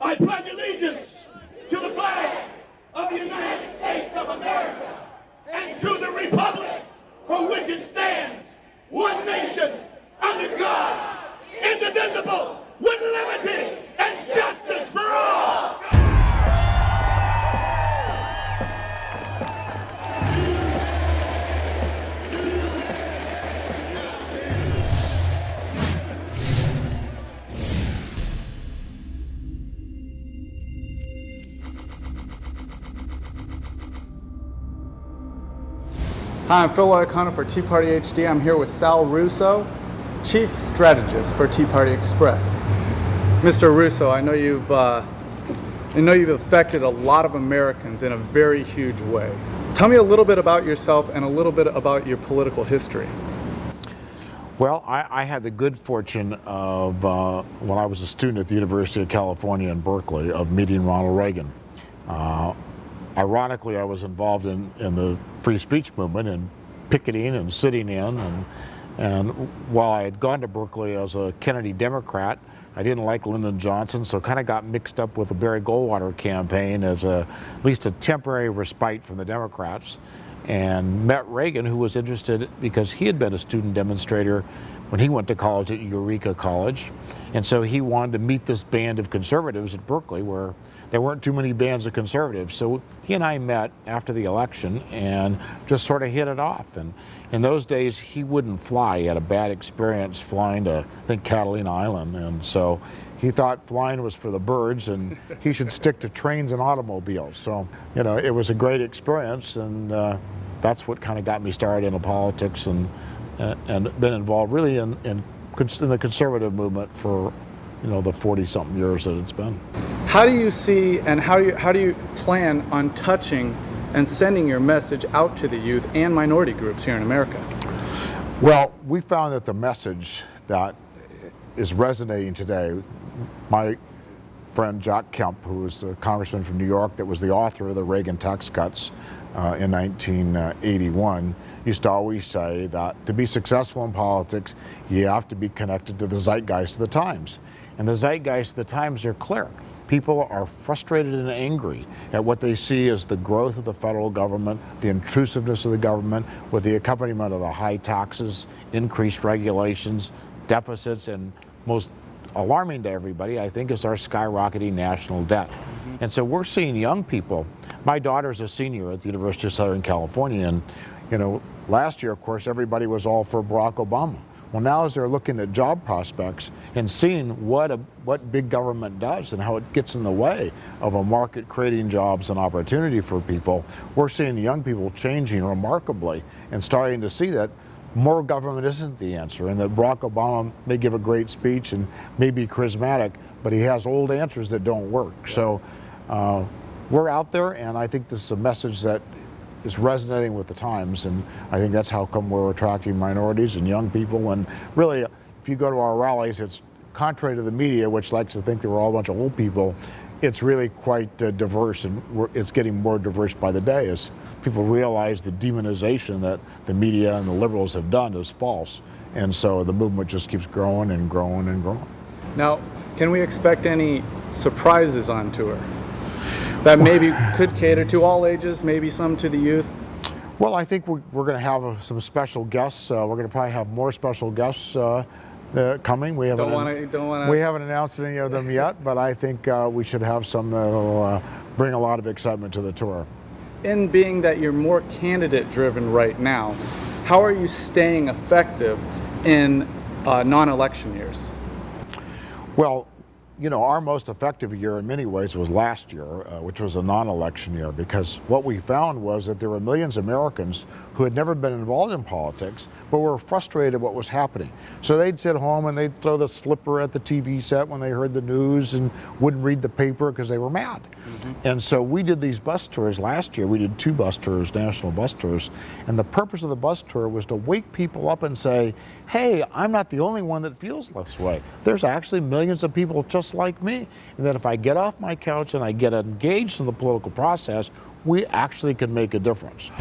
I pledge allegiance to the flag of the United States of America and to the republic for which it stands, one nation, under God, indivisible, with liberty and justice for all. Hi, I'm Phil O'Connor for Tea Party HD. I'm here with Sal Russo, Chief Strategist for Tea Party Express. Mr. Russo, I know you've affected a lot of Americans in a very huge way. Tell me a little bit about yourself and a little bit about your political history. Well, I had the good fortune of, when I was a student at the University of California in Berkeley, of meeting Ronald Reagan. Ironically, I was involved in the free speech movement and picketing and sitting in. And while I had gone to Berkeley as a Kennedy Democrat, I didn't like Lyndon Johnson, so kind of got mixed up with the Barry Goldwater campaign as at least a temporary respite from the Democrats, and met Reagan, who was interested because he had been a student demonstrator when he went to college at Eureka College. And so he wanted to meet this band of conservatives at Berkeley where there weren't too many bands of conservatives. So he and I met after the election and just sort of hit it off. And in those days, he wouldn't fly. He had a bad experience flying to, I think, Catalina Island. And so he thought flying was for the birds and he should stick to trains and automobiles. So, you know, it was a great experience, and that's what kind of got me started into politics and been involved really in the conservative movement for, you know, the 40-something years that it's been. How do you see and how do you plan on touching and sending your message out to the youth and minority groups here in America? Well, we found that the message that is resonating today, my friend Jack Kemp, who was the congressman from New York that was the author of the Reagan tax cuts in 1981, used to always say that to be successful in politics, you have to be connected to the zeitgeist of the times. And the zeitgeist of the times are clear. People are frustrated and angry at what they see as the growth of the federal government, the intrusiveness of the government, with the accompaniment of the high taxes, increased regulations, deficits, and most alarming to everybody, I think, is our skyrocketing national debt. And so we're seeing young people. My daughter's a senior at the University of Southern California, and you know, last year, of course, everybody was all for Barack Obama. Well, now as they're looking at job prospects and seeing what big government does and how it gets in the way of a market creating jobs and opportunity for people, we're seeing young people changing remarkably and starting to see that more government isn't the answer, and that Barack Obama may give a great speech and may be charismatic, but he has old answers that don't work. So we're out there, and I think this is a message that is resonating with the times, and I think that's how come we're attracting minorities and young people. And really, if you go to our rallies, it's contrary to the media, which likes to think that we're all a bunch of old people. It's really quite diverse, and it's getting more diverse by the day as people realize the demonization that the media and the liberals have done is false. And so the movement just keeps growing and growing and growing. Now, can we expect any surprises on tour that maybe could cater to all ages, maybe some to the youth? Well, I think we're going to have some special guests. We're going to probably have more special guests coming. We haven't announced any of them yet, but I think we should have some that'll bring a lot of excitement to the tour. In being that you're more candidate-driven right now, how are you staying effective in non-election years? Well, you know, our most effective year in many ways was last year, which was a non-election year, because what we found was that there were millions of Americans who had never been involved in politics, but were frustrated at what was happening. So they'd sit home and they'd throw the slipper at the TV set when they heard the news and wouldn't read the paper because they were mad. And so we did these bus tours last year. We did 2 bus tours, national bus tours, and the purpose of the bus tour was to wake people up and say, hey, I'm not the only one that feels this way. There's actually millions of people just like me, and that if I get off my couch and I get engaged in the political process, we actually can make a difference.